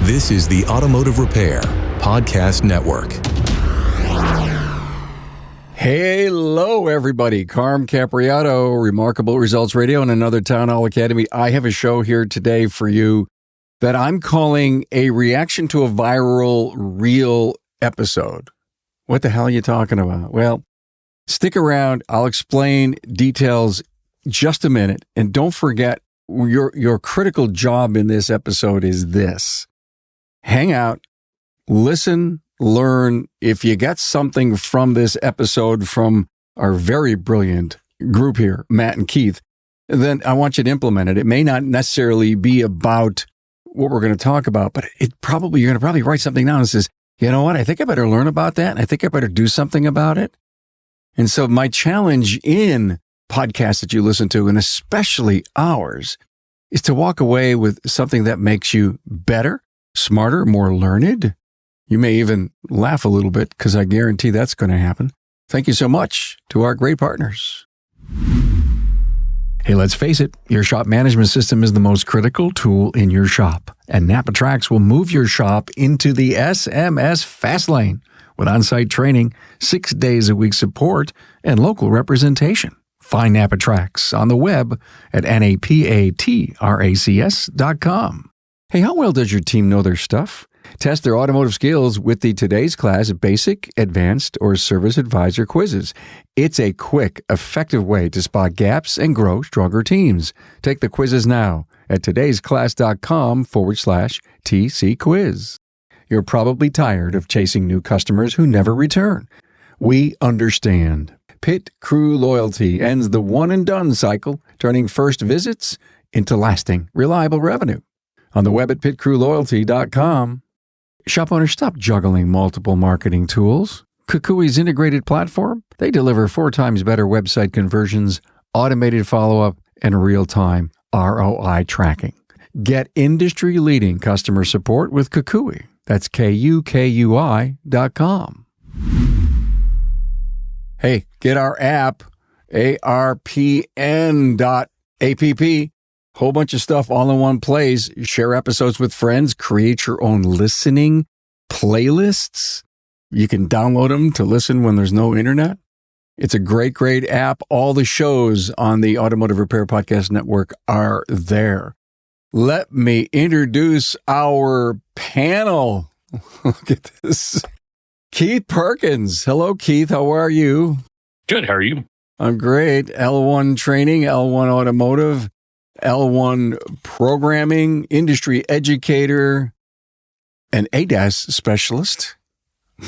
This is the Automotive Repair Podcast Network. Hello, everybody. Carm Capriato, Remarkable Results Radio, and another Town Hall Academy. I have a show here today for you that I'm calling a reaction to a viral reel episode. What the hell are you talking about? Well, stick around. I'll explain details just a minute. And don't forget, your critical job in this episode is this. Hang out, listen, learn. If you get something from this episode from our very brilliant group here, Matt and Keith, then I want you to implement it. It may not necessarily be about what we're going to talk about, but you're going to probably write something down that says, you know what, I think I better learn about that, and I think I better do something about it. And so my challenge in podcasts that you listen to, and especially ours, is to walk away with something that makes you better, smarter, more learned. You may even laugh a little bit, because I guarantee that's going to happen. Thank you so much to our great partners. Hey, let's face it, your shop management system is the most critical tool in your shop, and NAPA Tracks will move your shop into the SMS fast lane with on-site training, 6 days a week support, and local representation. Find NAPA Tracks on the web at napatracs.com. Hey, how well does your team know their stuff? Test their automotive skills with the Today's Class Basic, Advanced, or Service Advisor quizzes. It's a quick, effective way to spot gaps and grow stronger teams. Take the quizzes now at todaysclass.com/TC quiz. You're probably tired of chasing new customers who never return. We understand. Pit Crew Loyalty ends the one-and-done cycle, turning first visits into lasting, reliable revenue. On the web at pitcrewloyalty.com. Shop owners, stop juggling multiple marketing tools. KUKUI's integrated platform, they deliver 4 times better website conversions, automated follow-up, and real-time ROI tracking. Get industry-leading customer support with KUKUI. That's KUKUI.com. Hey, get our app, ARPN.app. Whole bunch of stuff all in one place. Share episodes with friends. Create your own listening playlists. You can download them to listen when there's no internet. It's a great, great app. All the shows on the Automotive Repair Podcast Network are there. Let me introduce our panel. Look at this. Keith Perkins. Hello, Keith. How are you? Good. How are you? I'm great. L1 training, L1 automotive, L1 programming, industry educator, and ADAS specialist.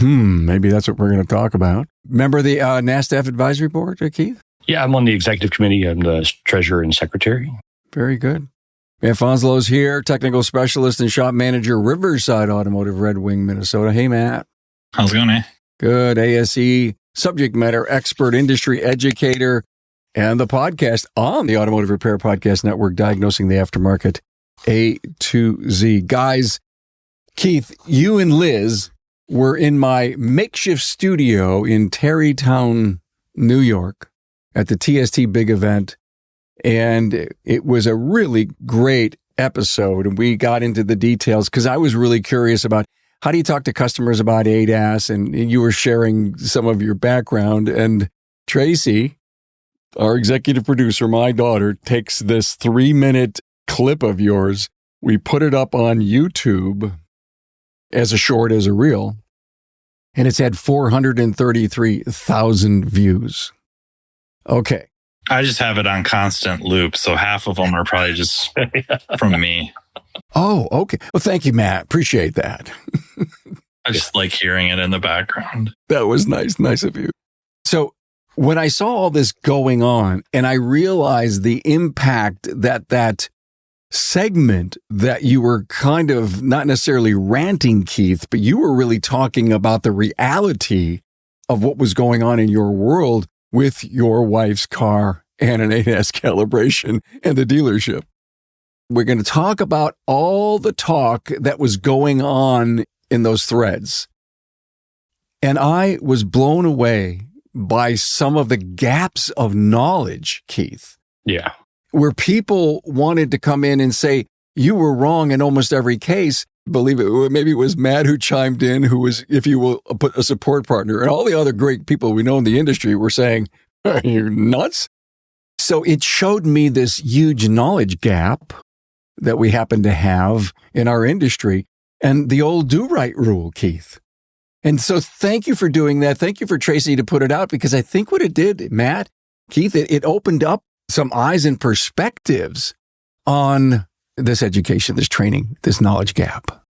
Maybe that's what we're going to talk about. Member of the NASDAQ advisory board, Keith? Yeah, I'm on the executive committee. I'm the treasurer and secretary. Very good. Matt Fonslo's here, technical specialist and shop manager, Riverside Automotive, Red Wing, Minnesota. Hey, Matt. How's it going, eh? Good. ASE, subject matter expert, industry educator, and the podcast on the Automotive Repair Podcast Network, Diagnosing the Aftermarket A to Z. Guys, Keith, you and Liz were in my makeshift studio in Tarrytown, New York at the TST big event, and it was a really great episode, and we got into the details because I was really curious about how do you talk to customers about ADAS, and you were sharing some of your background, and Tracy, our executive producer, my daughter, takes this 3-minute clip of yours. We put it up on YouTube as a short, as a reel, and it's had 433,000 views. Okay. I just have it on constant loop, so half of them are probably just from me. Oh, okay. Well, thank you, Matt. Appreciate that. I just like hearing it in the background. That was nice. Nice of you. So when I saw all this going on and I realized the impact that segment that you were kind of not necessarily ranting, Keith, but you were really talking about the reality of what was going on in your world with your wife's car and an ADAS calibration and the dealership. We're going to talk about all the talk that was going on in those threads. And I was blown away by some of the gaps of knowledge, Keith. Yeah. Where people wanted to come in and say, you were wrong in almost every case. Believe it, maybe it was Matt who chimed in, who was, if you will, a support partner. And all the other great people we know in the industry were saying, are you nuts? So it showed me this huge knowledge gap that we happen to have in our industry and the old do-right rule, Keith. And so thank you for doing that. Thank you for Tracy to put it out, because I think what it did, Matt, Keith, it opened up some eyes and perspectives on this education, this training, this knowledge gap.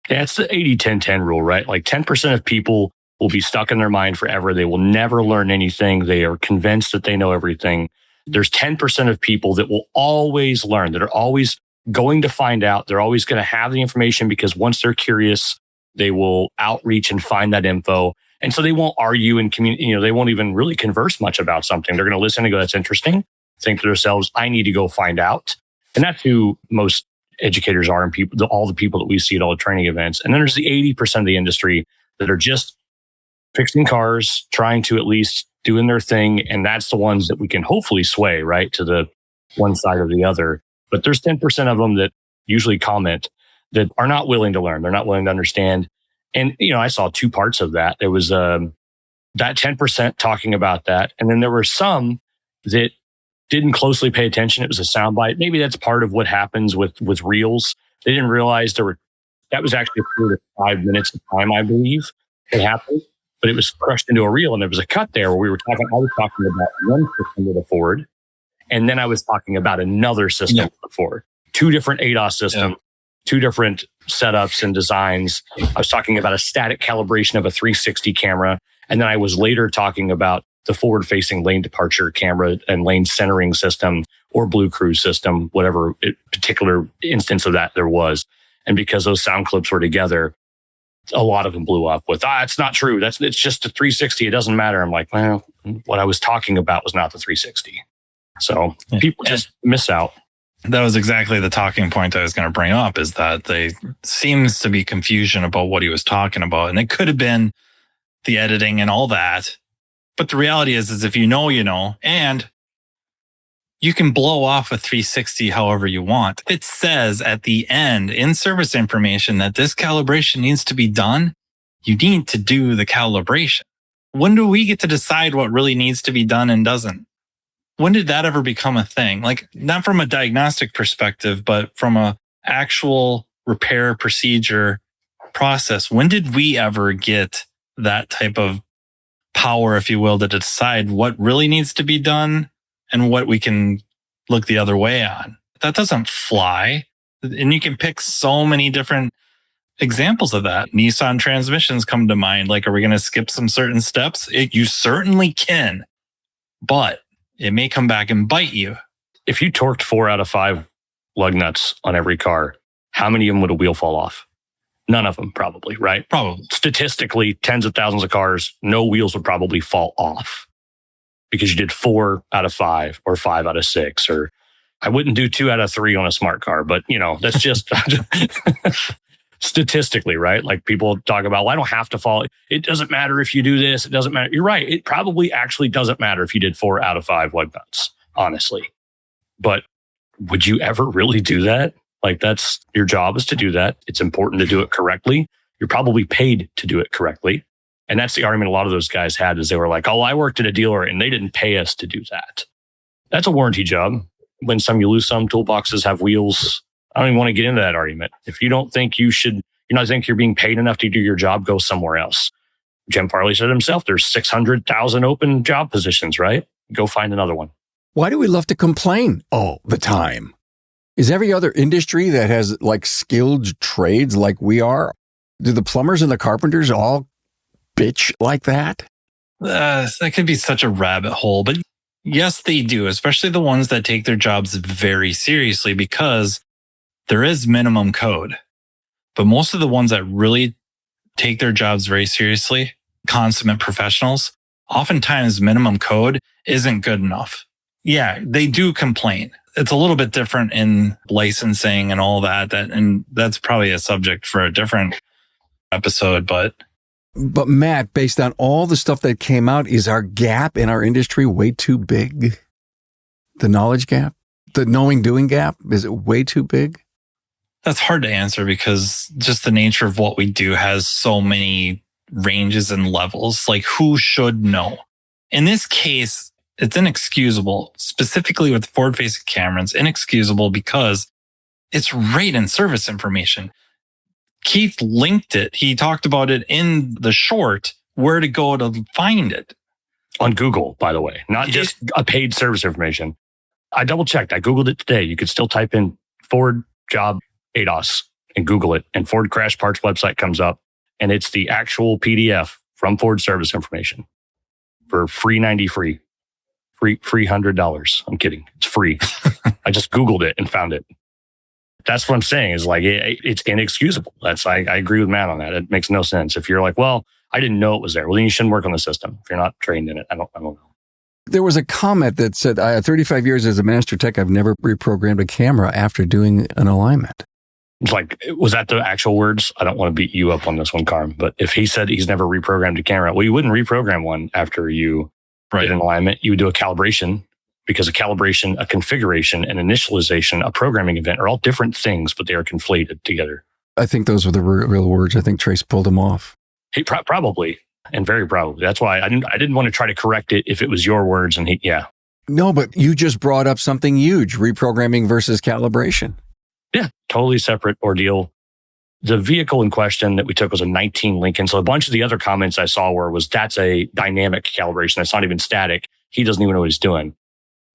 Yeah, it's the 80-10-10 rule, right? Like 10% of people will be stuck in their mind forever. They will never learn anything. They are convinced that they know everything. There's 10% of people that will always learn, that are always going to find out. They're always going to have the information, because once they're curious, they will outreach and find that info. And so they won't argue and they won't even really converse much about something. They're going to listen and go, that's interesting. Think to themselves, I need to go find out. And that's who most educators are, and people, all the people that we see at all the training events. And then there's the 80% of the industry that are just fixing cars, trying to at least doing their thing. And that's the ones that we can hopefully sway, right, to the one side or the other. But there's 10% of them that usually comment that are not willing to learn. They're not willing to understand. And, I saw two parts of that. There was that 10% talking about that. And then there were some that didn't closely pay attention. It was a soundbite. Maybe that's part of what happens with reels. They didn't realize that was actually 4 to 5 minutes of time, I believe, it happened. But it was crushed into a reel. And there was a cut there where I was talking about one system with a Ford. And then I was talking about another system with a Ford. 2 different ADAS systems, 2 different setups and designs. I was talking about a static calibration of a 360 camera. And then I was later talking about the forward-facing lane departure camera and lane centering system, or Blue Cruise system, whatever particular instance of that there was. And because those sound clips were together, a lot of them blew up with, it's not true. It's just a 360. It doesn't matter. I'm like, well, what I was talking about was not the 360. So people just miss out. That was exactly the talking point I was going to bring up, is that there seems to be confusion about what he was talking about. And it could have been the editing and all that. But the reality is if you know, and you can blow off a 360 however you want. It says at the end in service information that this calibration needs to be done. You need to do the calibration. When do we get to decide what really needs to be done and doesn't? When did that ever become a thing? Like, not from a diagnostic perspective, but from a actual repair procedure process. When did we ever get that type of power, if you will, to decide what really needs to be done and what we can look the other way on? That doesn't fly. And you can pick so many different examples of that. Nissan transmissions come to mind. Like, are we going to skip some certain steps? You certainly can, but it may come back and bite you. If you torqued 4 out of 5 lug nuts on every car, how many of them would a wheel fall off? None of them, probably, right? Probably. Statistically, tens of thousands of cars, no wheels would probably fall off because you did 4 out of 5 or 5 out of 6. Or I wouldn't do 2 out of 3 on a smart car, but that's just statistically, right? Like, people talk about, well, I don't have to fall. It doesn't matter if you do this. It doesn't matter. You're right. It probably actually doesn't matter if you did 4 out of 5 lug nuts, honestly. But would you ever really do that? Like, that's your job, is to do that. It's important to do it correctly. You're probably paid to do it correctly. And that's the argument a lot of those guys had, is they were like, oh, I worked at a dealer and they didn't pay us to do that. That's a warranty job. Win some, you lose some. Toolboxes have wheels. I don't even want to get into that argument. If you don't think you're not think you're being paid enough to do your job, go somewhere else. Jim Farley said himself, there's 600,000 open job positions, right? Go find another one. Why do we love to complain all the time? Is every other industry that has like skilled trades like we are, do the plumbers and the carpenters all bitch like that? That could be such a rabbit hole, but yes, they do, especially the ones that take their jobs very seriously, because there is minimum code. But most of the ones that really take their jobs very seriously, consummate professionals, oftentimes minimum code isn't good enough. Yeah, they do complain. It's a little bit different in licensing and all that, and that's probably a subject for a different episode. But Matt, based on all the stuff that came out, is our gap in our industry way too big? The knowledge gap? The knowing doing gap? Is it way too big? That's hard to answer because just the nature of what we do has so many ranges and levels. Like, who should know? In this case, it's inexcusable, specifically with forward-facing cameras, inexcusable because it's right in service information. Keith linked it. He talked about it in the short, where to go to find it. On Google, by the way, not just a paid service information. I double checked. I Googled it today. You could still type in Ford job ADAS and Google it, and Ford Crash Parts website comes up, and it's the actual PDF from Ford service information for free $100. I'm kidding. It's free. I just Googled it and found it. That's what I'm saying is like, it's inexcusable. I agree with Matt on that. It makes no sense. If you're like, well, I didn't know it was there. Well, then you shouldn't work on the system. If you're not trained in it, I don't know. There was a comment that said, 35 years as a master tech, I've never reprogrammed a camera after doing an alignment. It's like, was that the actual words? I don't want to beat you up on this one, Carm, but if he said he's never reprogrammed a camera, well, you wouldn't reprogram one after you did an alignment. You would do a calibration, because a calibration, a configuration, an initialization, a programming event are all different things, but they are conflated together. I think those were the real words. I think Trace pulled them off. He probably, and very probably. That's why I didn't want to try to correct it if it was your words. And No, but you just brought up something huge: reprogramming versus calibration. Yeah, totally separate ordeal. The vehicle in question that we took was a 19 Lincoln. So a bunch of the other comments I saw that's a dynamic calibration. That's not even static. He doesn't even know what he's doing.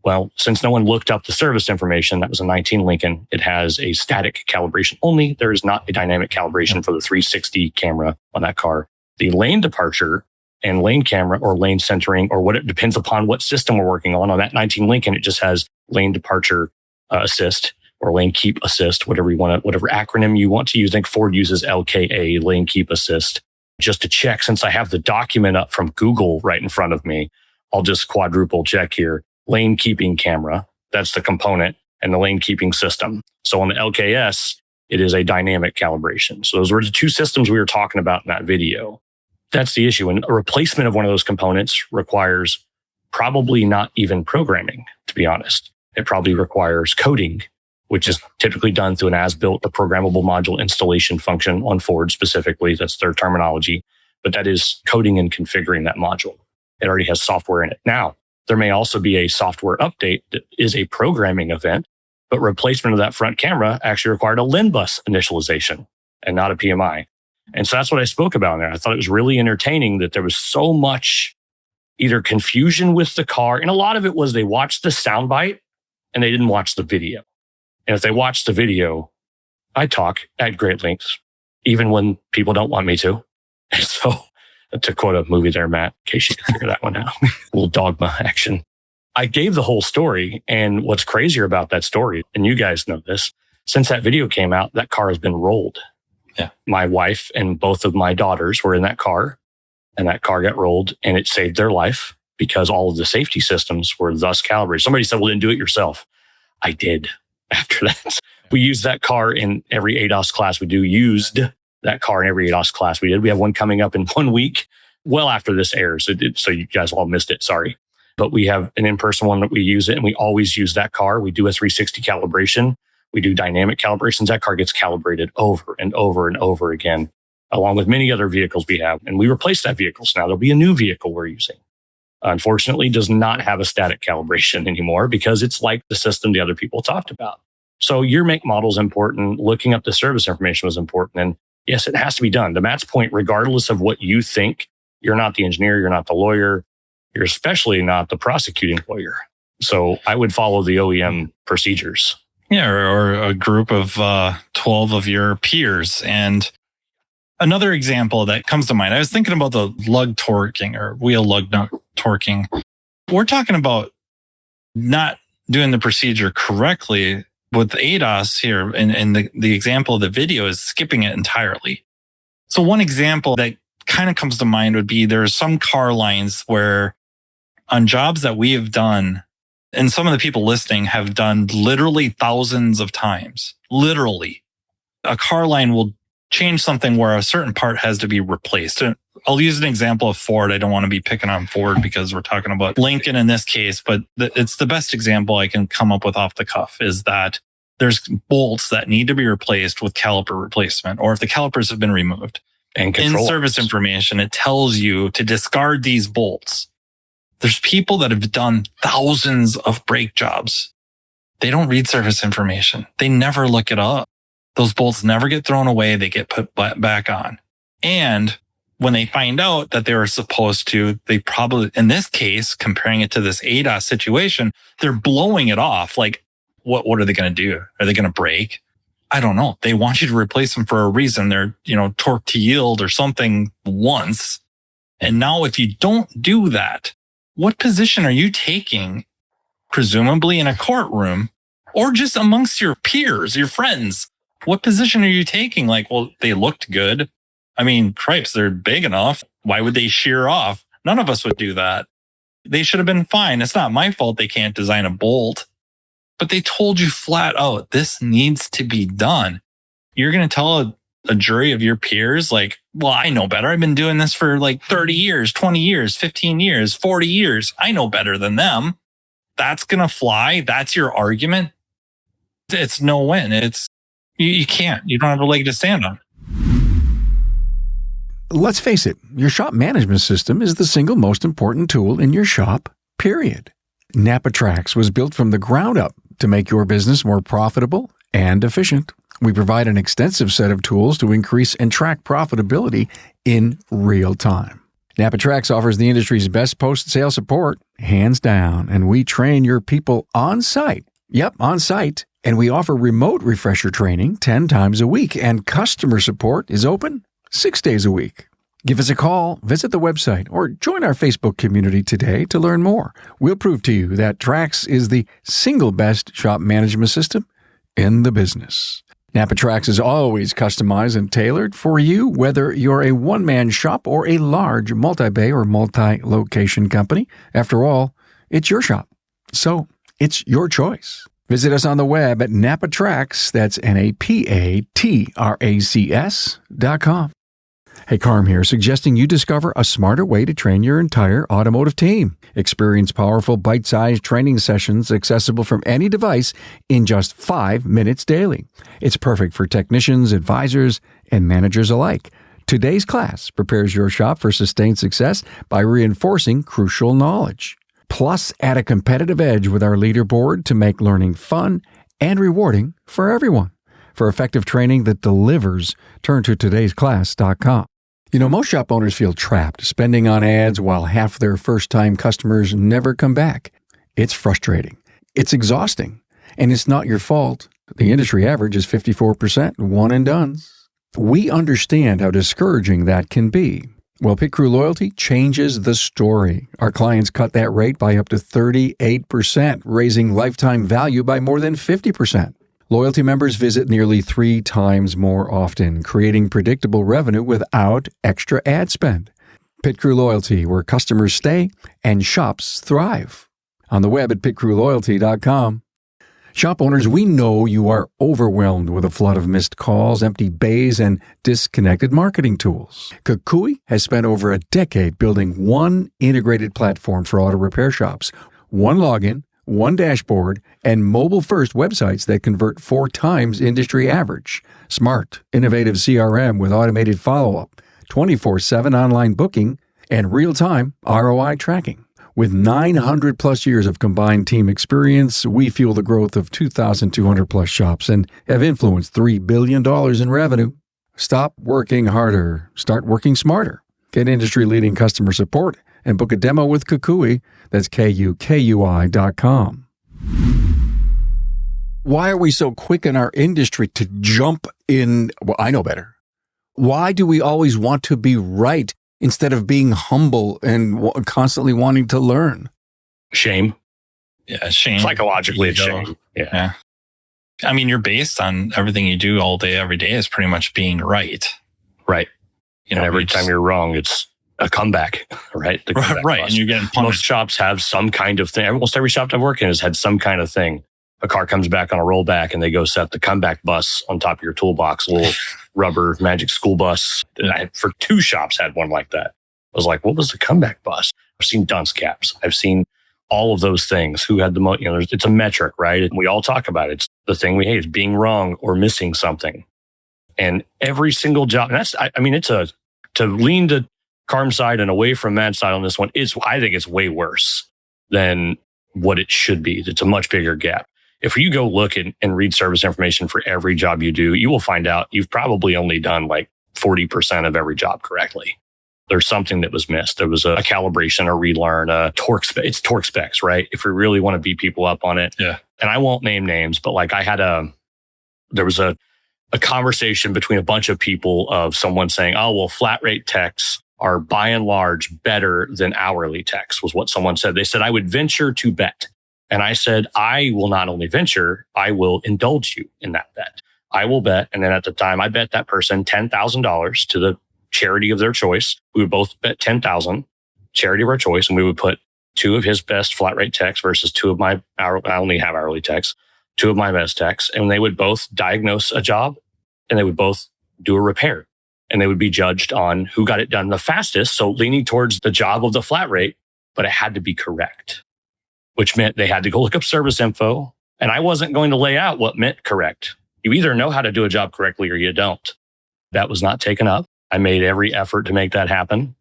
Well, since no one looked up the service information, that was a 19 Lincoln. It has a static calibration only. There is not a dynamic calibration for the 360 camera on that car. The lane departure and lane camera or lane centering, or what it depends upon what system we're working on that 19 Lincoln, it just has lane departure assist or lane keep assist, whatever acronym you want to use. I think Ford uses LKA, lane keep assist. Just to check, since I have the document up from Google right in front of me, I'll just quadruple check here. Lane keeping camera, that's the component, and the lane keeping system. So on the LKS, it is a dynamic calibration. So those were the two systems we were talking about in that video. That's the issue. And a replacement of one of those components requires probably not even programming, to be honest. It probably requires coding, which is typically done through an as-built or programmable module installation function on Ford specifically. That's their terminology. But that is coding and configuring that module. It already has software in it. Now, there may also be a software update that is a programming event, but replacement of that front camera actually required a LIN bus initialization and not a PMI. And so that's what I spoke about in there. I thought it was really entertaining that there was so much either confusion with the car, and a lot of it was they watched the soundbite and they didn't watch the video. And if they watched the video, I talk at great lengths, even when people don't want me to. And so, to quote a movie there, Matt, in case you can figure that one out. A little dogma action. I gave the whole story, and what's crazier about that story, and you guys know this, since that video came out, that car has been rolled. Yeah. My wife and both of my daughters were in that car, and that car got rolled, and it saved their life because all of the safety systems were thus calibrated. Somebody said, well, then do it yourself. I did after that. We used that car in every ADAS class we do, used that car in every ADAS class we did. We have one coming up in 1 week, well after this airs. So you guys all missed it. Sorry. But we have an in-person one that we use it, and we always use that car. We do a 360 calibration. We do dynamic calibrations. That car gets calibrated over and over and over again, along with many other vehicles we have. And we replace that vehicle. So now there'll be a new vehicle we're using. Unfortunately, does not have a static calibration anymore because it's like the system the other people talked about. So your make model is important. Looking up the service information was important. And yes, it has to be done. To Matt's point, regardless of what you think, you're not the engineer, you're not the lawyer, you're especially not the prosecuting lawyer. So I would follow the OEM procedures. Yeah, or a group of 12 of your peers. And another example that comes to mind, I was thinking about the lug torquing or wheel lug nut torquing. We're talking about not doing the procedure correctly with ADAS here. And the example of the video is skipping it entirely. So one example that kind of comes to mind would be there are some car lines where on jobs that we have done, and some of the people listening have done literally thousands of times, literally, a car line will change something where a certain part has to be replaced. And I'll use an example of Ford. I don't want to be picking on Ford because we're talking about Lincoln in this case, but it's the best example I can come up with off the cuff is that there's bolts that need to be replaced with caliper replacement, or if the calipers have been removed. And In service information, it tells you to discard these bolts. There's people that have done thousands of brake jobs. They don't read service information. They never look it up. Those bolts never get thrown away. They get put back on. And when they find out that they were supposed to, they probably, in this case, comparing it to this ADAS situation, they're blowing it off. Like, what are they going to do? Are they going to break? I don't know. They want you to replace them for a reason. They're, torque to yield or something once. And now if you don't do that, what position are you taking, presumably in a courtroom or just amongst your peers, your friends? What position are you taking? Like, well, they looked good. I mean, cripes, they're big enough. Why would they shear off? None of us would do that. They should have been fine. It's not my fault they can't design a bolt. But they told you flat out, this needs to be done. You're going to tell a jury of your peers, like, well, I know better. I've been doing this for like 30 years, 20 years, 15 years, 40 years. I know better than them. That's going to fly. That's your argument. It's no win. You can't. You don't have a leg to stand on. Let's face it, your shop management system is the single most important tool in your shop, period. NAPA Trax was built from the ground up to make your business more profitable and efficient. We provide an extensive set of tools to increase and track profitability in real time. NAPA Trax offers the industry's best post-sale support, hands down, and we train your people on site. Yep, on site. And we offer remote refresher training 10 times a week, and customer support is open 6 days a week. Give us a call, visit the website, or join our Facebook community today to learn more. We'll prove to you that Trax is the single best shop management system in the business. NAPA Trax is always customized and tailored for you, whether you're a one-man shop or a large multi-bay or multi-location company. After all, it's your shop, so it's your choice. Visit us on the web at NAPATRAX, that's NAPATRACS.com. Hey, Carm here, suggesting you discover a smarter way to train your entire automotive team. Experience powerful, bite-sized training sessions accessible from any device in just 5 minutes daily. It's perfect for technicians, advisors, and managers alike. Today's class prepares your shop for sustained success by reinforcing crucial knowledge. Plus, add a competitive edge with our leaderboard to make learning fun and rewarding for everyone. For effective training that delivers, turn to todaysclass.com. Most shop owners feel trapped spending on ads while half their first-time customers never come back. It's frustrating. It's exhausting. And it's not your fault. The industry average is 54% one-and-dones. We understand how discouraging that can be. Well, Pit Crew Loyalty changes the story. Our clients cut that rate by up to 38%, raising lifetime value by more than 50%. Loyalty members visit nearly 3 times more often, creating predictable revenue without extra ad spend. Pit Crew Loyalty, where customers stay and shops thrive. On the web at pitcrewloyalty.com. Shop owners, we know you are overwhelmed with a flood of missed calls, empty bays, and disconnected marketing tools. KUKUI has spent over a decade building one integrated platform for auto repair shops. One login, one dashboard, and mobile-first websites that convert 4 times industry average. Smart, innovative CRM with automated follow-up, 24/7 online booking, and real-time ROI tracking. With 900-plus years of combined team experience, we fuel the growth of 2,200-plus shops and have influenced $3 billion in revenue. Stop working harder. Start working smarter. Get industry-leading customer support and book a demo with KUKUI. That's KUKUI.com. Why are we so quick in our industry to jump in? Well, I know better. Why do we always want to be right instead of being humble and constantly wanting to learn? Shame. Yeah, shame. Psychologically, it's shame. Yeah. I mean, you're based on everything you do all day, every day is pretty much being right. Right. And every time you're wrong, it's a comeback, right? The comeback right. bus. And you're getting punished. Most shops have some kind of thing. Almost every shop I've worked in has had some kind of thing. A car comes back on a rollback and they go set the comeback bus on top of your toolbox, a little rubber magic school bus. And I, for 2 shops, had one like that. I was like, what was the comeback bus? I've seen dunce caps. I've seen all of those things. Who had the most, it's a metric, right? And we all talk about it. It's the thing we hate is being wrong or missing something. And every single job, and to lean to Carm's side and away from Matt's side on this one, I think it's way worse than what it should be. It's a much bigger gap. If you go look and read service information for every job you do, you will find out you've probably only done like 40% of every job correctly. There's something that was missed. There was a calibration, a relearn, a torque spec. It's torque specs, right? If we really want to beat people up on it. Yeah. And I won't name names, but like there was a conversation between a bunch of people of someone saying, oh, well, flat rate techs are by and large better than hourly techs, was what someone said. They said, I would venture to bet. And I said, I will not only venture, I will indulge you in that bet. I will bet. And then at the time, I bet that person $10,000 to the charity of their choice. We would both bet $10,000, charity of our choice, and we would put two of his best flat rate techs versus two of my I only have hourly techs, two of my best techs, and they would both diagnose a job and they would both do a repair, and they would be judged on who got it done the fastest. So leaning towards the job of the flat rate, but it had to be correct, which meant they had to go look up service info. And I wasn't going to lay out what meant correct. You either know how to do a job correctly or you don't. That was not taken up. I made every effort to make that happen.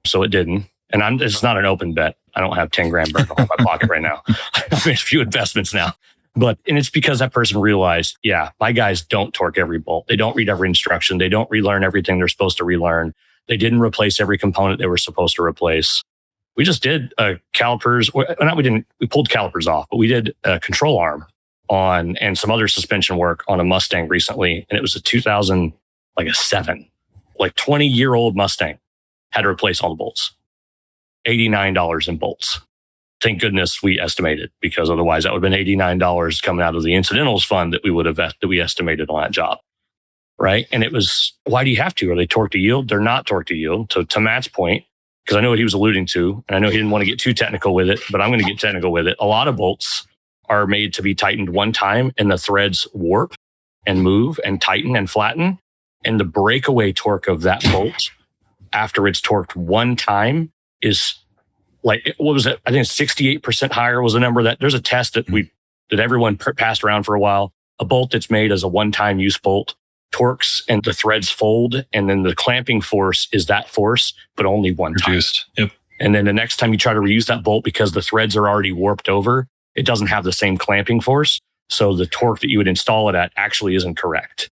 So it didn't. And it's not an open bet. I don't have 10 grand burned in my pocket right now. I've made a few investments now. And it's because that person realized, yeah, my guys don't torque every bolt. They don't read every instruction. They don't relearn everything they're supposed to relearn. They didn't replace every component they were supposed to replace. We just did calipers. We pulled calipers off, but we did a control arm on and some other suspension work on a Mustang recently. And it was a 2007, 20-year-old Mustang. Had to replace all the bolts. $89 in bolts. Thank goodness we estimated, because otherwise that would have been $89 coming out of the incidentals fund that we estimated on that job. Right. And it was, why do you have to? Are they torque to yield? They're not torque to yield. To Matt's point, because I know what he was alluding to, and I know he didn't want to get too technical with it, but I'm going to get technical with it. A lot of bolts are made to be tightened one time, and the threads warp and move and tighten and flatten. And the breakaway torque of that bolt after it's torqued one time is what was it? I think 68% higher was the number. That there's a test that everyone passed around for a while. A bolt that's made as a one-time use bolt torques and the threads fold, and then the clamping force is that force, but only one time. Reduced. Yep. And then the next time you try to reuse that bolt, because the threads are already warped over, it doesn't have the same clamping force. So the torque that you would install it at actually isn't correct.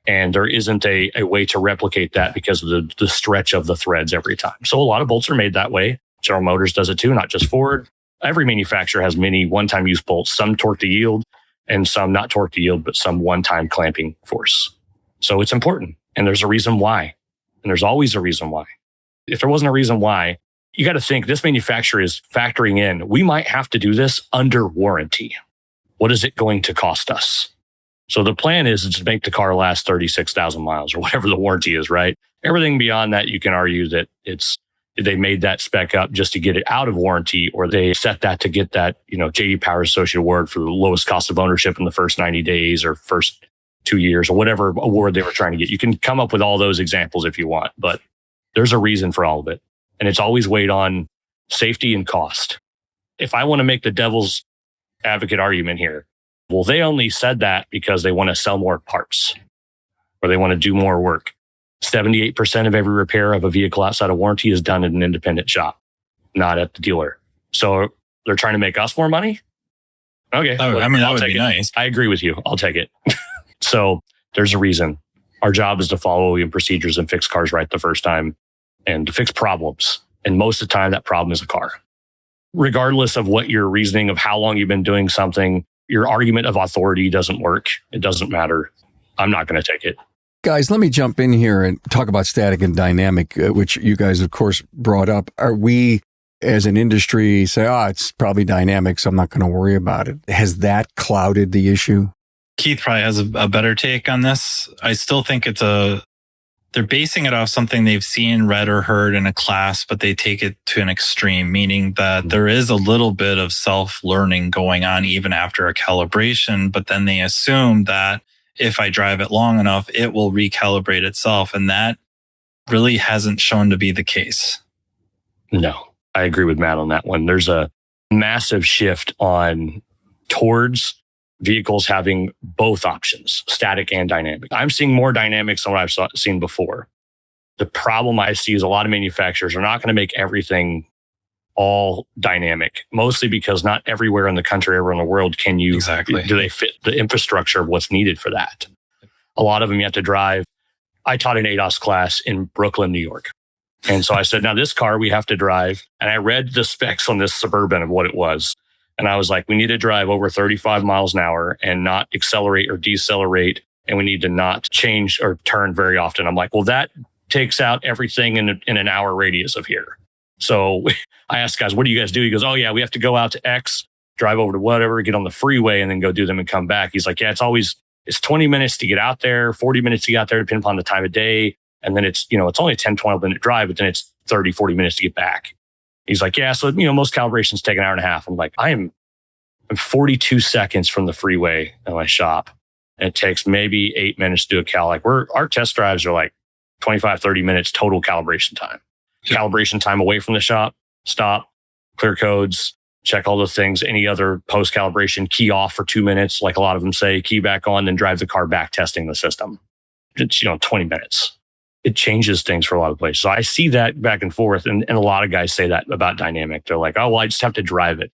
And there isn't a way to replicate that because of the stretch of the threads every time. So a lot of bolts are made that way. General Motors does it too, not just Ford. Every manufacturer has many one-time use bolts, some torque to yield and some not torque to yield, but some one-time clamping force. So it's important. And there's a reason why. And there's always a reason why. If there wasn't a reason why, you got to think this manufacturer is factoring in, we might have to do this under warranty. What is it going to cost us? So the plan is to make the car last 36,000 miles or whatever the warranty is, right? Everything beyond that, you can argue that they made that spec up just to get it out of warranty, or they set that to get that, J.D. Power Associate Award for the lowest cost of ownership in the first 90 days or first 2 years or whatever award they were trying to get. You can come up with all those examples if you want, but there's a reason for all of it. And it's always weighed on safety and cost. If I want to make the devil's advocate argument here, well, they only said that because they want to sell more parts or they want to do more work. 78% of every repair of a vehicle outside of warranty is done at an independent shop, not at the dealer. So they're trying to make us more money? Okay. Oh, that would be nice. I agree with you. I'll take it. So there's a reason. Our job is to follow OEM procedures and fix cars right the first time and to fix problems. And most of the time, that problem is a car. Regardless of what your reasoning of how long you've been doing something, your argument of authority doesn't work. It doesn't matter. I'm not going to take it. Guys, let me jump in here and talk about static and dynamic, which you guys, of course, brought up. Are we, as an industry, say, it's probably dynamic, so I'm not going to worry about it? Has that clouded the issue? Keith probably has a better take on this. I still think they're basing it off something they've seen, read, or heard in a class, but they take it to an extreme, meaning that there is a little bit of self-learning going on even after a calibration, but then they assume that if I drive it long enough, it will recalibrate itself. And that really hasn't shown to be the case. No, I agree with Matt on that one. There's a massive shift towards vehicles having both options, static and dynamic. I'm seeing more dynamics than what I've seen before. The problem I see is a lot of manufacturers are not going to make everything all dynamic, mostly because not everywhere in the country, everywhere in the world do they fit the infrastructure of what's needed for that. A lot of them you have to drive. I taught an ADAS class in Brooklyn, New York. And so I said, now this car we have to drive. And I read the specs on this Suburban of what it was. And I was like, we need to drive over 35 miles an hour and not accelerate or decelerate. And we need to not change or turn very often. I'm like, well, that takes out everything in an hour radius of here. So I asked guys, what do you guys do? He goes, oh yeah, we have to go out to X, drive over to whatever, get on the freeway and then go do them and come back. He's like, yeah, it's 20 minutes to get out there, 40 minutes to get out there, depending upon the time of day. And then it's only a 10, 12 minute drive, but then it's 30, 40 minutes to get back. He's like, yeah, so, most calibrations take an hour and a half. I'm like, I'm 42 seconds from the freeway in my shop. And it takes maybe 8 minutes to do a cal. Like our test drives are like 25, 30 minutes total calibration time. Calibration time away from the shop, stop, clear codes, check all the things, any other post calibration, key off for 2 minutes. Like a lot of them say, key back on, then drive the car back testing the system. It's, 20 minutes. It changes things for a lot of places. So I see that back and forth. And a lot of guys say that about dynamic. They're like, oh, well, I just have to drive it.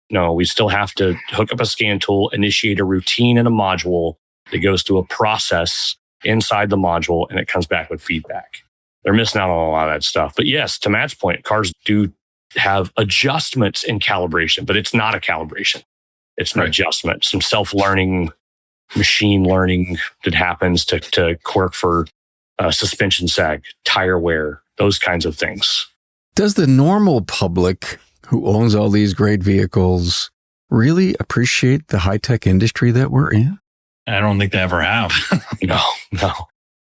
No, we still have to hook up a scan tool, initiate a routine in a module that goes through a process inside the module, and it comes back with feedback. They're missing out on a lot of that stuff. But yes, to Matt's point, cars do have adjustments in calibration, but it's not a calibration. It's an adjustment, some self-learning, machine learning that happens to quirk for suspension sag, tire wear, those kinds of things. Does the normal public who owns all these great vehicles really appreciate the high-tech industry that we're in? I don't think they ever have. No.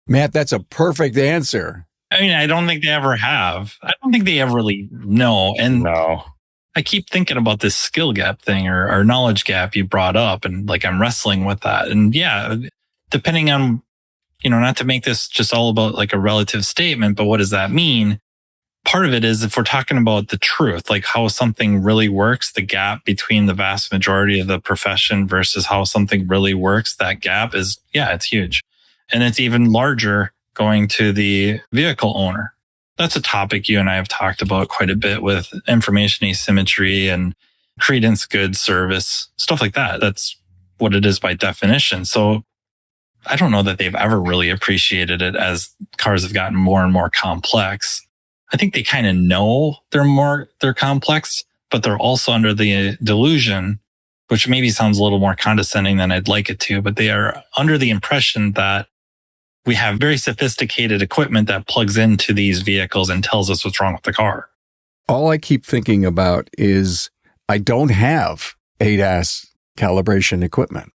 Matt, that's a perfect answer. I mean, I don't think they ever have. I don't think they ever really know. And no. I keep thinking about this skill gap thing or knowledge gap you brought up. And like, I'm wrestling with that. And yeah, depending on, not to make this just all about like a relative statement, but what does that mean? Part of it is if we're talking about the truth, like how something really works, the gap between the vast majority of the profession versus how something really works, that gap is, it's huge. And it's even larger going to the vehicle owner. That's a topic you and I have talked about quite a bit with information asymmetry and credence good service, stuff like that. That's what it is by definition. So I don't know that they've ever really appreciated it as cars have gotten more and more complex. I think they kind of know they're complex, but they're also under the delusion, which maybe sounds a little more condescending than I'd like it to, but they are under the impression that we have very sophisticated equipment that plugs into these vehicles and tells us what's wrong with the car. All I keep thinking about is I don't have ADAS calibration equipment.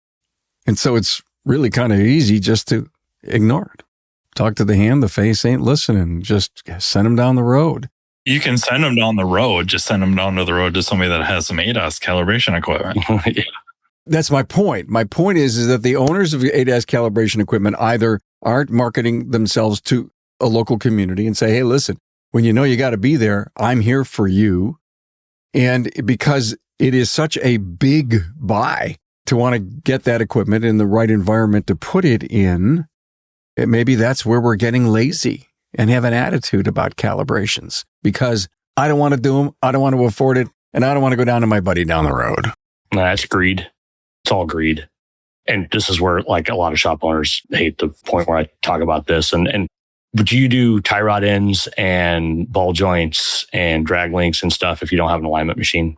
And so it's really kind of easy just to ignore it. Talk to the hand, the face ain't listening. Just send them down the road. You can send them down the road. Just send them down to the road to somebody that has some ADAS calibration equipment. Yeah. That's my point. My point is that the owners of ADAS calibration equipment either aren't marketing themselves to a local community and say, hey, listen, when you got to be there, I'm here for you. And because it is such a big buy to want to get that equipment in the right environment to put it in, maybe that's where we're getting lazy and have an attitude about calibrations because I don't want to do them, I don't want to afford it, and I don't want to go down to my buddy down the road. That's greed. It's all greed. And this is where like a lot of shop owners hate the point where I talk about this. But you do tie rod ends and ball joints and drag links and stuff if you don't have an alignment machine.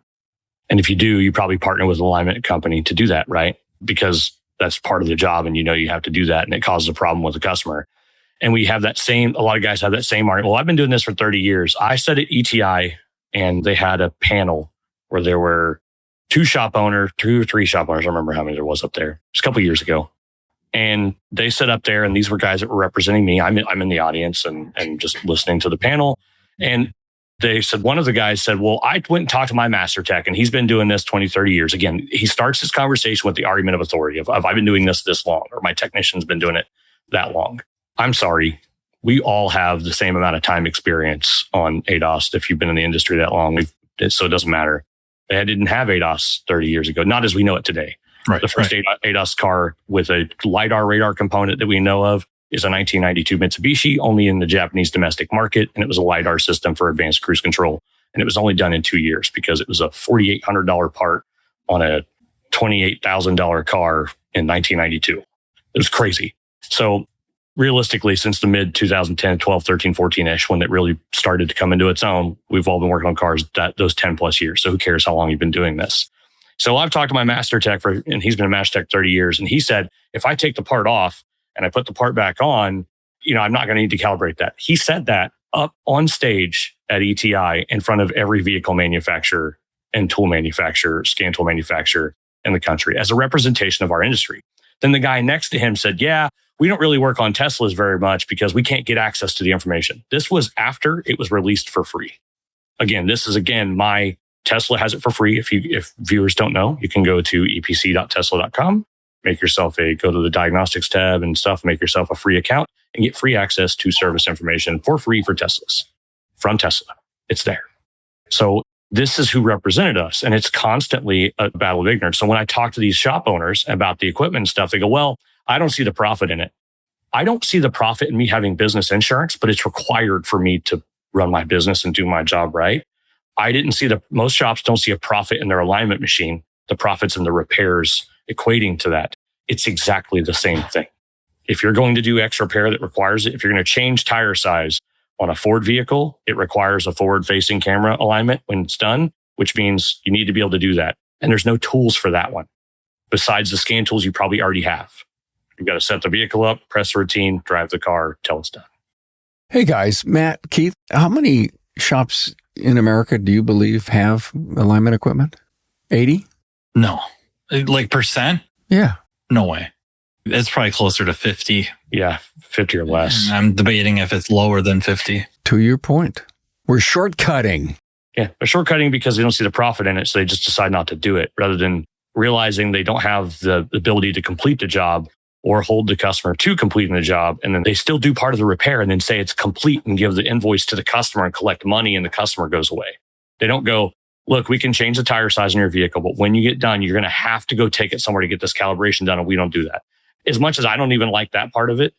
And if you do, you probably partner with an alignment company to do that, right? Because that's part of the job and you have to do that and it causes a problem with the customer. And we have a lot of guys have that same argument. Well, I've been doing this for 30 years. I said at ETI and they had a panel where there were two or three shop owners. I remember how many there was up there. It was a couple of years ago. And they sat up there and these were guys that were representing me. I'm in the audience and just listening to the panel. And they said, one of the guys said, well, I went and talked to my master tech and he's been doing this 20, 30 years. Again, he starts his conversation with the argument of authority of I've been doing this long or my technician's been doing it that long. I'm sorry. We all have the same amount of time experience on ADAS if you've been in the industry that long. So it doesn't matter. They didn't have ADAS 30 years ago, not as we know it today. Right. The first ADAS car with a LiDAR radar component that we know of is a 1992 Mitsubishi, only in the Japanese domestic market. And it was a LiDAR system for advanced cruise control. And it was only done in 2 years because it was a $4,800 part on a $28,000 car in 1992. It was crazy. So realistically, since the mid 2010, 12, 13, 14-ish, when it really started to come into its own, we've all been working on cars those 10 plus years. So who cares how long you've been doing this? So I've talked to my master tech and he's been a master tech 30 years. And he said, if I take the part off and I put the part back on, I'm not going to need to calibrate that. He said that up on stage at ETI in front of every vehicle manufacturer and tool manufacturer, scan tool manufacturer in the country as a representation of our industry. Then the guy next to him said, yeah, we don't really work on Teslas very much because we can't get access to the information. This was after it was released for free. Again, this is my Tesla has it for free. If viewers don't know, you can go to epc.tesla.com, go to the diagnostics tab and stuff, make yourself a free account and get free access to service information for free for Teslas from Tesla. It's there. So this is who represented us. And it's constantly a battle of ignorance. So when I talk to these shop owners about the equipment and stuff, they go, well, I don't see the profit in it. I don't see the profit in me having business insurance, but it's required for me to run my business and do my job right. Most shops don't see a profit in their alignment machine. The profits in the repairs equating to that. It's exactly the same thing. If you're going to do X repair that requires it, if you're going to change tire size on a Ford vehicle, it requires a forward-facing camera alignment when it's done, which means you need to be able to do that. And there's no tools for that one. Besides the scan tools you probably already have. You've got to set the vehicle up, press the routine, drive the car till it's done. Hey guys, Matt, Keith, how many shops in America do you believe have alignment equipment? 80? No. Like percent? Yeah. No way. It's probably closer to 50. Yeah, 50 or less. I'm debating if it's lower than 50. To your point, we're shortcutting. Yeah, they're shortcutting because they don't see the profit in it, so they just decide not to do it rather than realizing they don't have the ability to complete the job or hold the customer to completing the job. And then they still do part of the repair and then say it's complete and give the invoice to the customer and collect money and the customer goes away. They don't go, look, we can change the tire size in your vehicle, but when you get done, you're going to have to go take it somewhere to get this calibration done. And we don't do that. As much as I don't even like that part of it,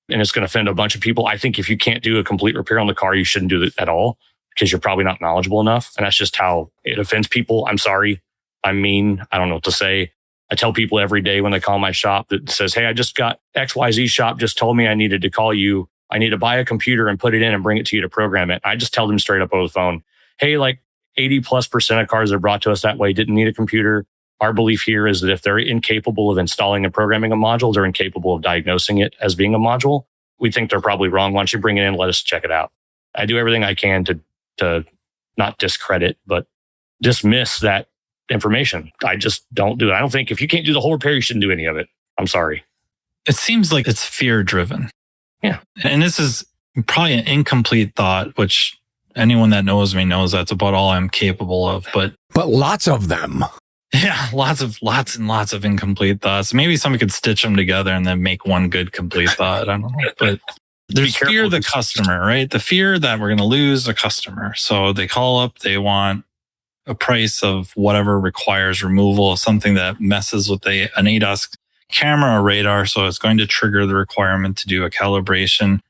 and it's going to offend a bunch of people, I think if you can't do a complete repair on the car, you shouldn't do it at all because you're probably not knowledgeable enough. And that's just how it offends people. I'm sorry. I'm mean. I don't know what to say. I tell people every day when they call my shop that says, hey, I just got XYZ shop just told me I needed to call you. I need to buy a computer and put it in and bring it to you to program it. I just tell them straight up over the phone, hey, like 80+% of cars that are brought to us that way didn't need a computer. Our belief here is that if they're incapable of installing and programming a module, they're incapable of diagnosing it as being a module. We think they're probably wrong. Why don't you bring it in? Let us check it out. I do everything I can to not discredit, but dismiss that information. I just don't do it. I don't think if you can't do the whole repair, you shouldn't do any of it. I'm sorry. It seems like it's fear driven. Yeah. And this is probably an incomplete thought, which anyone that knows me knows that's about all I'm capable of. But lots of them. Yeah, lots and lots of incomplete thoughts. Maybe somebody could stitch them together and then make one good complete thought. I don't know. But there's fear of the customer, right? The fear that we're going to lose a customer. So they call up, they want a price of whatever requires removal of something that messes with an ADAS camera or radar. So it's going to trigger the requirement to do a calibration.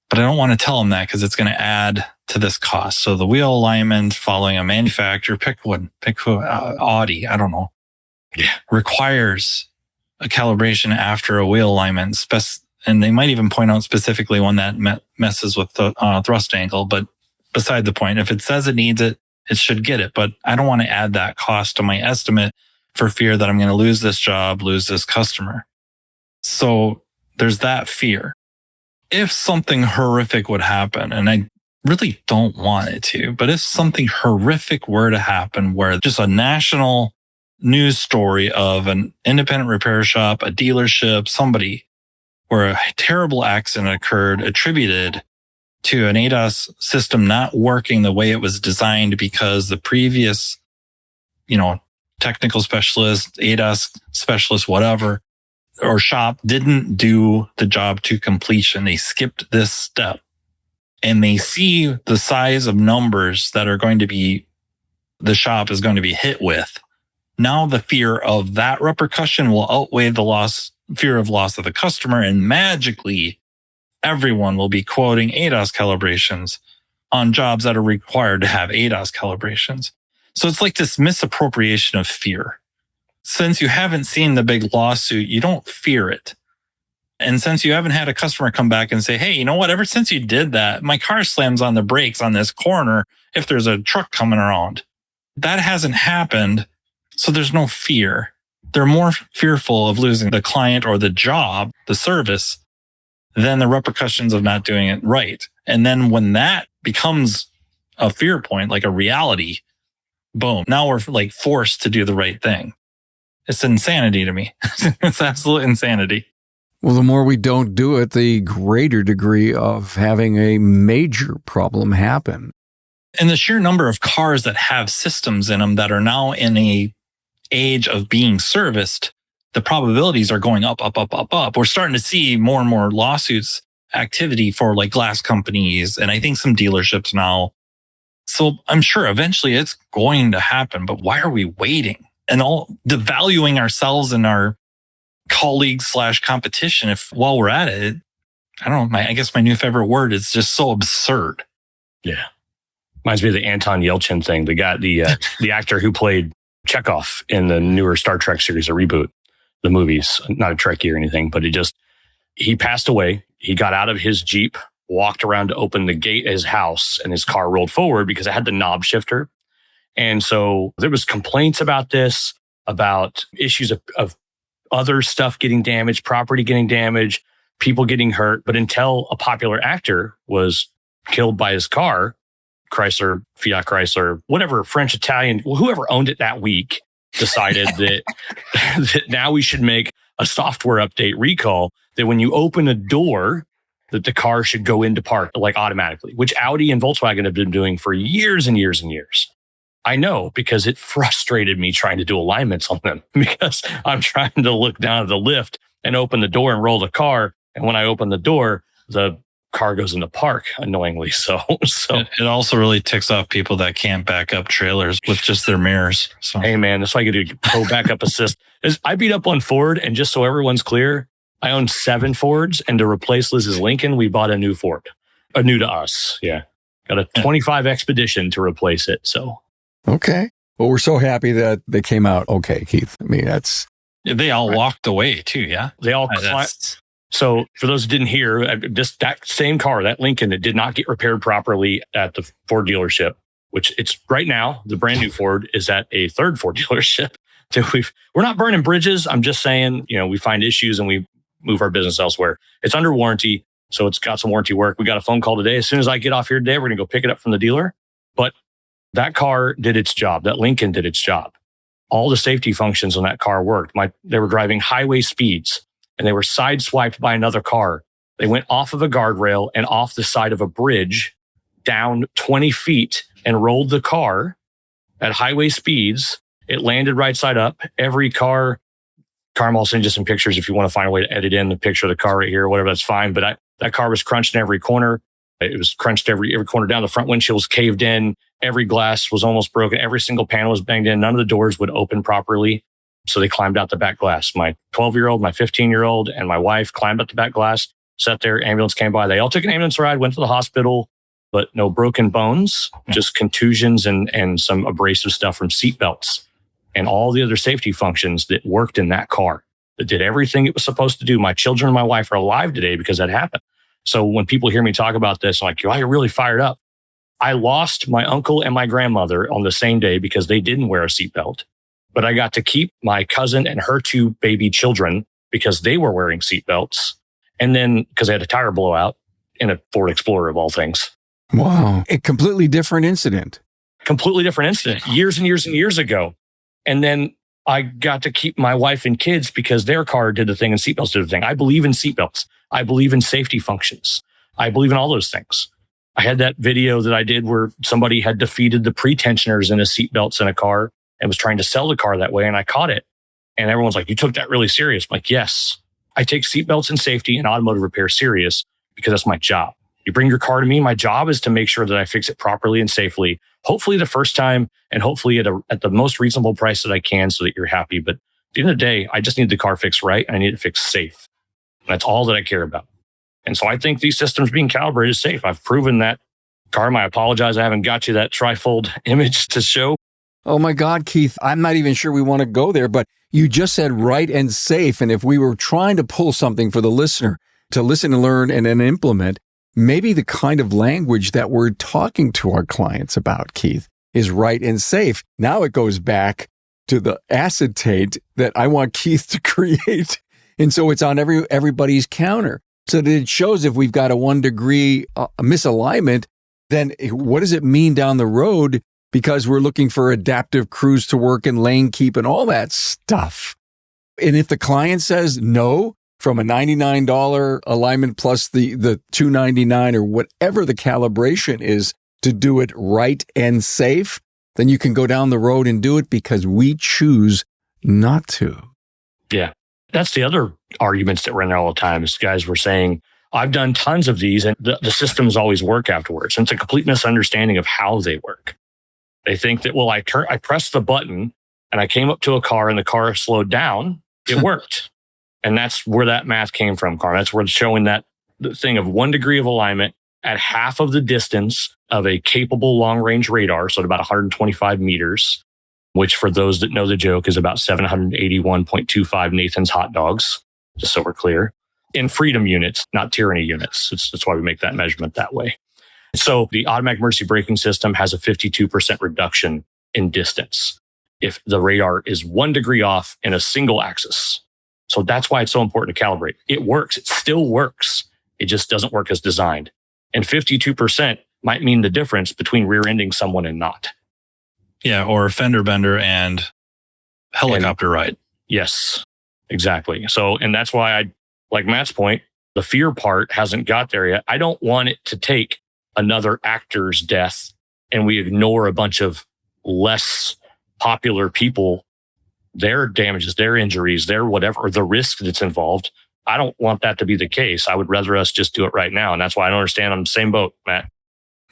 But I don't want to tell them that because it's going to add to this cost. So the wheel alignment following a manufacturer, pick who, Audi, I don't know, requires a calibration after a wheel alignment. And they might even point out specifically one that messes with the thrust angle. But beside the point, if it says it needs it, it should get it. But I don't want to add that cost to my estimate for fear that I'm going to lose this job, lose this customer. So there's that fear. If something horrific would happen, and I really don't want it to, but if something horrific were to happen where just a national news story of an independent repair shop, a dealership, somebody where a terrible accident occurred attributed to an ADAS system not working the way it was designed because the previous, technical specialist, ADAS specialist, whatever, or shop didn't do the job to completion. They skipped this step and they see the size of numbers that are going to be the shop is going to be hit with. Now the fear of that repercussion will outweigh the fear of loss of the customer, and magically everyone will be quoting ADAS calibrations on jobs that are required to have ADAS calibrations. So it's like this misappropriation of fear. Since you haven't seen the big lawsuit, you don't fear it. And since you haven't had a customer come back and say, hey, you know what, ever since you did that, my car slams on the brakes on this corner if there's a truck coming around. That hasn't happened. So there's no fear. They're more fearful of losing the client or the job, the service, than the repercussions of not doing it right. And then when that becomes a fear point, like a reality, boom, now we're like forced to do the right thing. It's insanity to me. It's absolute insanity. Well, the more we don't do it, the greater degree of having a major problem happen. And the sheer number of cars that have systems in them that are now in a age of being serviced, the probabilities are going up. We're starting to see more and more lawsuits activity for like glass companies and I think some dealerships now. So I'm sure eventually it's going to happen, but why are we waiting and all devaluing ourselves and our colleagues / competition if while we're at it? I don't know. I guess my new favorite word is just so absurd. Yeah. Reminds me of the Anton Yelchin thing. The guy, the actor who played Chekhov in the newer Star Trek series, a reboot, the movies, not a Trekkie or anything, but he passed away. He got out of his Jeep, walked around to open the gate of his house, and his car rolled forward because it had the knob shifter. And so there was complaints about this, about issues of other stuff getting damaged, property getting damaged, people getting hurt. But until a popular actor was killed by his car, Chrysler, Fiat Chrysler, whatever, French, Italian, whoever owned it that week decided that now we should make a software update recall that when you open a door, that the car should go into park like automatically, which Audi and Volkswagen have been doing for years and years and years. I know because it frustrated me trying to do alignments on them because I'm trying to look down at the lift and open the door and roll the car. And when I open the door, the car goes into park, annoyingly so. It also really ticks off people that can't back up trailers with just their mirrors. So. Hey man, that's why I do pro backup assist. I beat up on Ford, and just so everyone's clear, I own 7 Fords, and to replace Liz's Lincoln, we bought a new Ford, a new to us. Yeah, got a 25 Expedition to replace it. So okay, well, we're so happy that they came out okay, Keith. I mean, they all walked away too. Yeah, they all. So for those who didn't hear, just that same car, that Lincoln, it did not get repaired properly at the Ford dealership, which it's right now, the brand new Ford is at a third Ford dealership. So we're not burning bridges. I'm just saying, we find issues and we move our business elsewhere. It's under warranty, so it's got some warranty work. We got a phone call today. As soon as I get off here today, we're going to go pick it up from the dealer. But that car did its job. That Lincoln did its job. All the safety functions on that car worked. They were driving highway speeds, and they were sideswiped by another car. They went off of a guardrail and off the side of a bridge down 20 feet and rolled the car at highway speeds. It landed right side up. Every car, Carm, I'll send you some pictures if you want to find a way to edit in the picture of the car right here or whatever, that's fine. But that car was crunched in every corner. It was crunched every corner down. The front windshield was caved in. Every glass was almost broken. Every single panel was banged in. None of the doors would open properly. So they climbed out the back glass. My 12-year-old, my 15-year-old, and my wife climbed up the back glass, sat there. Ambulance came by. They all took an ambulance ride, went to the hospital, but no broken bones, just contusions and some abrasive stuff from seat belts and all the other safety functions that worked in that car that did everything it was supposed to do. My children and my wife are alive today because that happened. So when people hear me talk about this, I'm like, oh, you're really fired up. I lost my uncle and my grandmother on the same day because they didn't wear a seatbelt. But I got to keep my cousin and her 2 baby children because they were wearing seatbelts. And then because they had a tire blowout in a Ford Explorer of all things. Wow. A completely different incident. Completely different incident years and years and years ago. And then I got to keep my wife and kids because their car did the thing and seatbelts did the thing. I believe in seatbelts. I believe in safety functions. I believe in all those things. I had that video that I did where somebody had defeated the pretensioners in a seatbelts in a car and was trying to sell the car that way. And I caught it. And everyone's like, you took that really serious. I'm like, yes, I take seatbelts and safety and automotive repair serious because that's my job. You bring your car to me. My job is to make sure that I fix it properly and safely, hopefully the first time, and hopefully at the most reasonable price that I can so that you're happy. But at the end of the day, I just need the car fixed right. And I need it fixed safe. That's all that I care about. And so I think these systems being calibrated is safe. I've proven that. Carm, I apologize. I haven't got you that trifold image to show. Oh my God, Keith, I'm not even sure we want to go there, but you just said right and safe. And if we were trying to pull something for the listener to listen and learn and then implement, maybe the kind of language that we're talking to our clients about, Keith, is right and safe. Now it goes back to the acetate that I want Keith to create. And so it's on everybody's counter. So that it shows if we've got a 1 degree misalignment, then what does it mean down the road? Because we're looking for adaptive cruise to work and lane keep and all that stuff. And if the client says no, from a $99 alignment plus the $299 or whatever the calibration is to do it right and safe, then you can go down the road and do it because we choose not to. Yeah. That's the other arguments that were in there all the time. Is guys were saying, I've done tons of these and the systems always work afterwards. And it's a complete misunderstanding of how they work. They think that, well, I pressed the button and I came up to a car and the car slowed down. It worked. And that's where that math came from, Carm. That's where it's showing that the thing of 1 degree of alignment at half of the distance of a capable long-range radar, so at about 125 meters, which for those that know the joke is about 781.25 Nathan's hot dogs, just so we're clear, in freedom units, not tyranny units. That's why we make that measurement that way. So the automatic emergency braking system has a 52% reduction in distance if the radar is 1 degree off in a single axis. So that's why it's so important to calibrate. It works. It still works. It just doesn't work as designed. And 52% might mean the difference between rear-ending someone and not. Yeah, or fender bender and helicopter ride. Yes, exactly. So, and that's why I, like Matt's point, the fear part hasn't got there yet. I don't want it to take another actor's death and we ignore a bunch of less popular people, their damages, their injuries, their whatever, or the risk that's involved. I don't want that to be the case. I would rather us just do it right now. And that's why I don't understand. I'm in the same boat, Matt.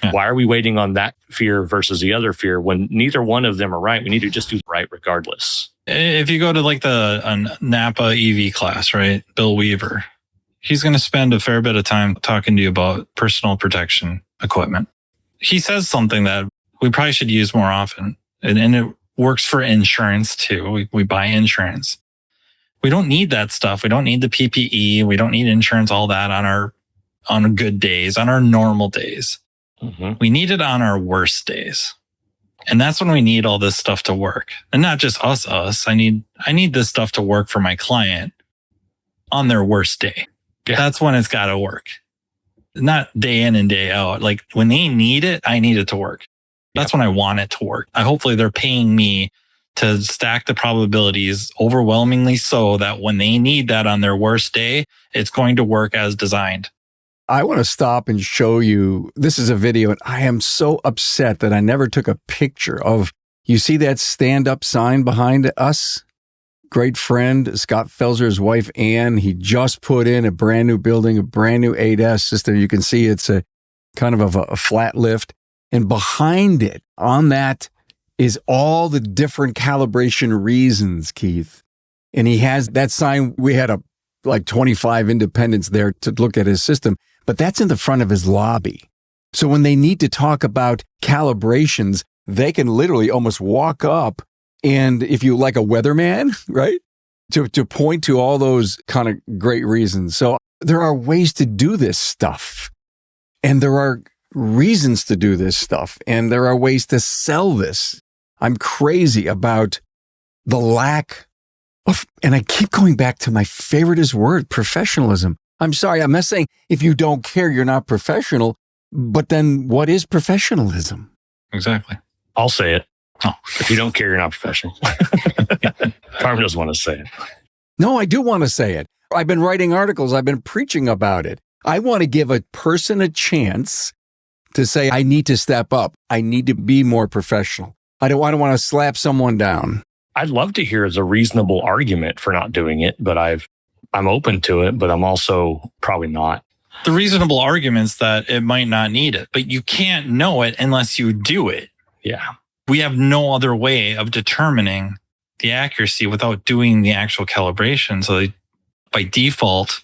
Yeah. Why are we waiting on that fear versus the other fear when neither one of them are right? We need to just do right regardless. If you go to like the NAPA EV class, right? Bill Weaver, he's going to spend a fair bit of time talking to you about personal protection equipment. He says something that we probably should use more often. And it works for insurance too. We buy insurance. We don't need that stuff. We don't need the PPE. We don't need insurance, all that on good days, on our normal days. Mm-hmm. We need it on our worst days. And that's when we need all this stuff to work. And not just us. I need this stuff to work for my client on their worst day. Yeah. That's when it's got to work. Not day in and day out. Like when they need it, I need it to work. That's when I want it to work. Hopefully they're paying me to stack the probabilities overwhelmingly so that when they need that on their worst day, it's going to work as designed. I want to stop and show you. This is a video, and I am so upset that I never took a picture of. You see that stand-up sign behind us? Great friend, Scott Felser's wife, Ann. He just put in a brand new building, a brand new ADAS system. You can see it's a kind of a flat lift. And behind it, on that, is all the different calibration reasons, Keith. And he has that sign. We had like 25 independents there to look at his system, but that's in the front of his lobby. So when they need to talk about calibrations, they can literally almost walk up and, if you like a weatherman, right, to point to all those kind of great reasons. So there are ways to do this stuff, and there are reasons to do this stuff, and there are ways to sell this. I'm crazy about the lack of, and I keep going back to my favoriteest word, professionalism. I'm sorry, I'm not saying if you don't care, you're not professional, but then what is professionalism? Exactly. I'll say it. Oh, if you don't care, you're not professional. Carmen doesn't want to say it. No, I do want to say it. I've been writing articles. I've been preaching about it. I want to give a person a chance to say, I need to step up. I need to be more professional. I don't want to slap someone down. I'd love to hear the reasonable argument for not doing it, but I'm open to it, but I'm also probably not. the reasonable arguments that it might not need it, but you can't know it unless you do it. Yeah. We have no other way of determining the accuracy without doing the actual calibration. So by default,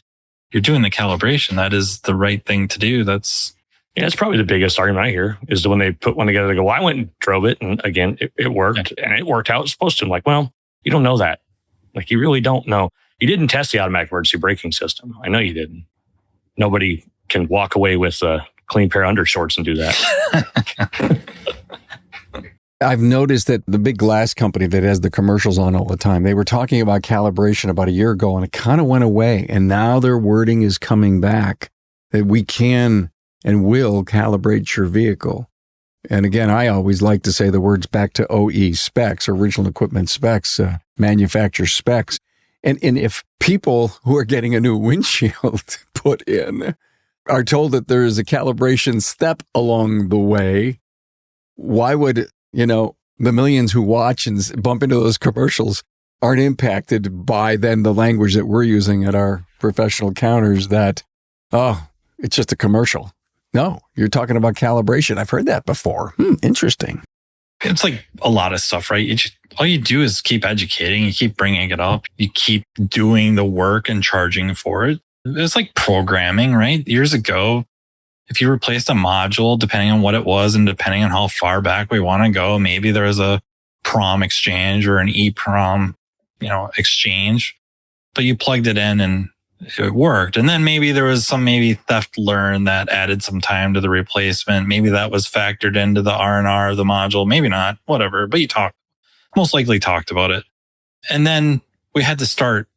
you're doing the calibration. That is the right thing to do. That's probably the biggest argument I hear is when they put one together, they go, well, I went and drove it. And again, it worked and it worked how it was supposed to. I'm like, well, you don't know that. Like, you really don't know. You didn't test the automatic emergency braking system. I know you didn't. Nobody can walk away with a clean pair of undershorts and do that. I've noticed that the big glass company that has the commercials on all the time, they were talking about calibration about a year ago and it kind of went away. And now their wording is coming back that we can and will calibrate your vehicle. And again, I always like to say the words back to OE specs, original equipment specs, manufacturer specs. And if people who are getting a new windshield put in are told that there is a calibration step along the way, why would, the millions who watch and bump into those commercials aren't impacted by then the language that we're using at our professional counters that, oh, it's just a commercial. No, you're talking about calibration. I've heard that before. Interesting. It's like a lot of stuff, right? All you do is keep educating, you keep bringing it up, you keep doing the work and charging for it. It's like programming, right? Years ago, if you replaced a module, depending on what it was and depending on how far back we want to go, maybe there was a PROM exchange or an EPROM, exchange, but you plugged it in and it worked. And then maybe there was some theft learned that added some time to the replacement. Maybe that was factored into the R&R of the module. Maybe not, whatever. But you most likely talked about it. And then we had to start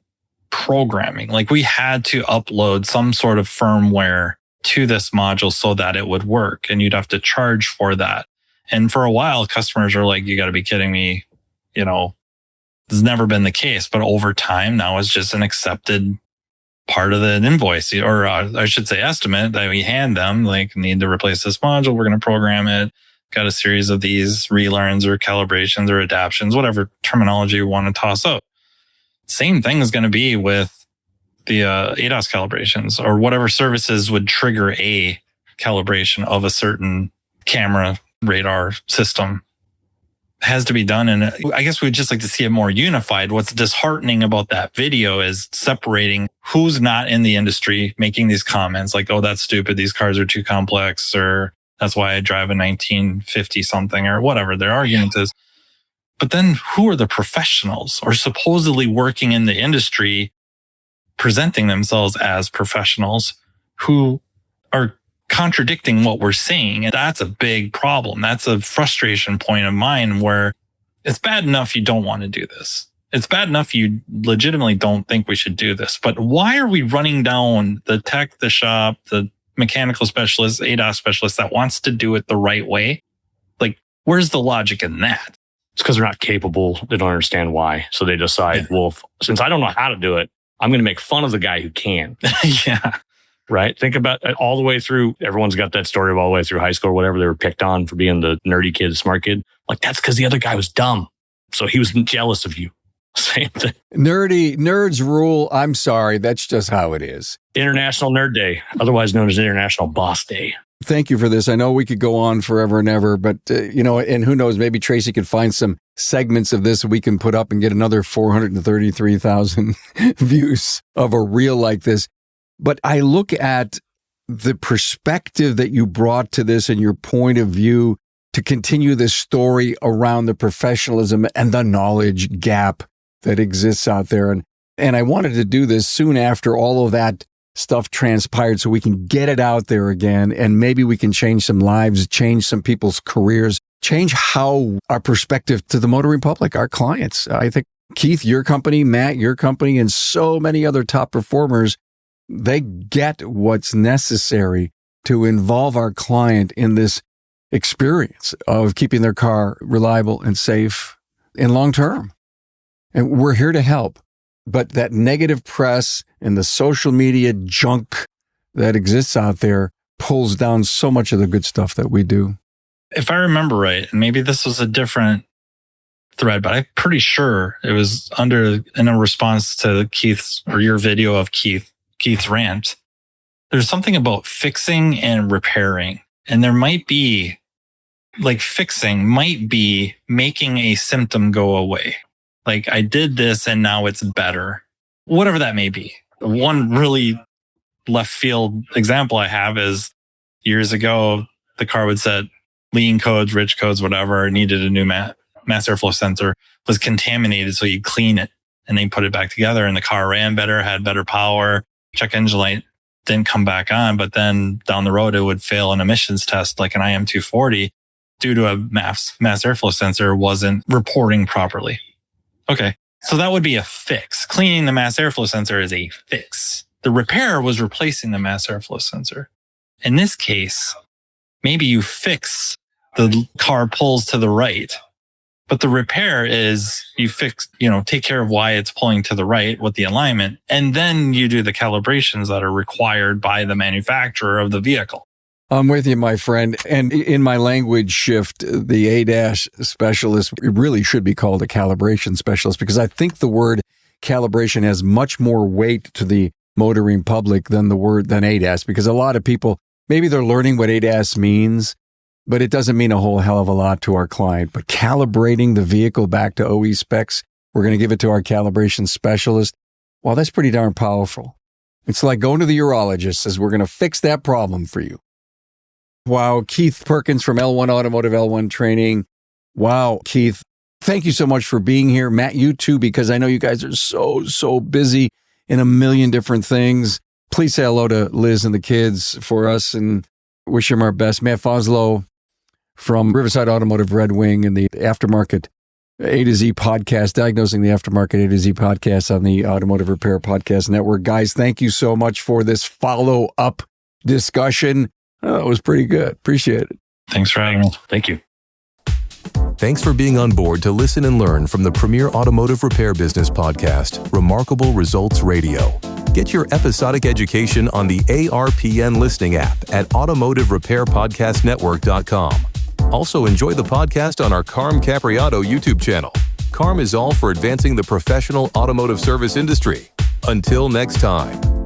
programming. Like, we had to upload some sort of firmware to this module so that it would work. And you'd have to charge for that. And for a while, customers are like, you got to be kidding me. This has never been the case. But over time, now it's just an accepted part of the invoice, or I should say estimate, that we hand them, like, need to replace this module. We're going to program it. Got a series of these relearns or calibrations or adaptions, whatever terminology you want to toss out. Same thing is going to be with the ADAS calibrations or whatever services would trigger a calibration of a certain camera radar system. Has to be done. And I guess we'd just like to see it more unified. What's disheartening about that video is separating who's not in the industry making these comments like, oh, that's stupid. These cars are too complex, or that's why I drive a 1950 something, or whatever their argument is. But then who are the professionals or supposedly working in the industry presenting themselves as professionals who are contradicting what we're saying? And that's a big problem. That's a frustration point of mine, where it's bad enough you don't want to do this. It's bad enough you legitimately don't think we should do this. But why are we running down the tech, the shop, the mechanical specialist, ADAS specialist that wants to do it the right way? Like, where's the logic in that? It's because they're not capable. They don't understand why. So they decide, well, since I don't know how to do it, I'm going to make fun of the guy who can. Yeah. Right? Think about it all the way through. Everyone's got that story of all the way through high school or whatever. They were picked on for being the nerdy kid, the smart kid. Like, that's because the other guy was dumb. So he was jealous of you. Same thing. Nerds rule. I'm sorry. That's just how it is. International Nerd Day, otherwise known as International Boss Day. Thank you for this. I know we could go on forever and ever, but, and who knows, maybe Tracy could find some segments of this we can put up and get another 433,000 views of a reel like this. But I look at the perspective that you brought to this and your point of view to continue this story around the professionalism and the knowledge gap that exists out there. And I wanted to do this soon after all of that stuff transpired so we can get it out there again. And maybe we can change some lives, change some people's careers, change how our perspective to the motoring public, our clients. I think Keith, your company, Matt, your company, and so many other top performers, they get what's necessary to involve our client in this experience of keeping their car reliable and safe and long term. And we're here to help. But that negative press and the social media junk that exists out there pulls down so much of the good stuff that we do. If I remember right, and maybe this was a different thread, but I'm pretty sure it was in a response to Keith's or your video of Keith's rant. there's something about fixing and repairing. And there might be, like fixing might be making a symptom go away. Like I did this and now it's better. Whatever that may be. One really left field example I have is years ago, the car would set lean codes, rich codes, whatever, needed a new mass airflow sensor, was contaminated. So you clean it and then you put it back together and the car ran better, had better power, check engine light didn't come back on. But then down the road, it would fail an emissions test like an IM240 due to a mass airflow sensor wasn't reporting properly. Okay. So that would be a fix. Cleaning the mass airflow sensor is a fix. The repair was replacing the mass airflow sensor. In this case, maybe you fix the car pulls to the right, but the repair is you fix, take care of why it's pulling to the right with the alignment. And then you do the calibrations that are required by the manufacturer of the vehicle. I'm with you, my friend. And in my language shift, the ADAS specialist really should be called a calibration specialist, because I think the word calibration has much more weight to the motoring public than ADAS, because a lot of people, maybe they're learning what ADAS means, but it doesn't mean a whole hell of a lot to our client. But calibrating the vehicle back to OE specs, we're going to give it to our calibration specialist. Well, that's pretty darn powerful. It's like going to the urologist, says we're going to fix that problem for you. Wow. Keith Perkins from L1 Automotive, L1 Training. Wow, Keith, thank you so much for being here. Matt, you too, because I know you guys are so busy in a million different things. Please say hello to Liz and the kids for us and wish them our best. Matt Foslow from Riverside Automotive Red Wing and the Aftermarket A to Z podcast, Diagnosing the Aftermarket A to Z podcast on the Automotive Repair Podcast Network. Guys, thank you so much for this follow-up discussion. It was pretty good. Appreciate it. Thanks for having me. Thank you. Thanks for being on board to listen and learn from the premier automotive repair business podcast, Remarkable Results Radio. Get your episodic education on the ARPN listening app at automotiverepairpodcastnetwork.com. Also enjoy the podcast on our Carm Capriato YouTube channel. Carm is all for advancing the professional automotive service industry. Until next time.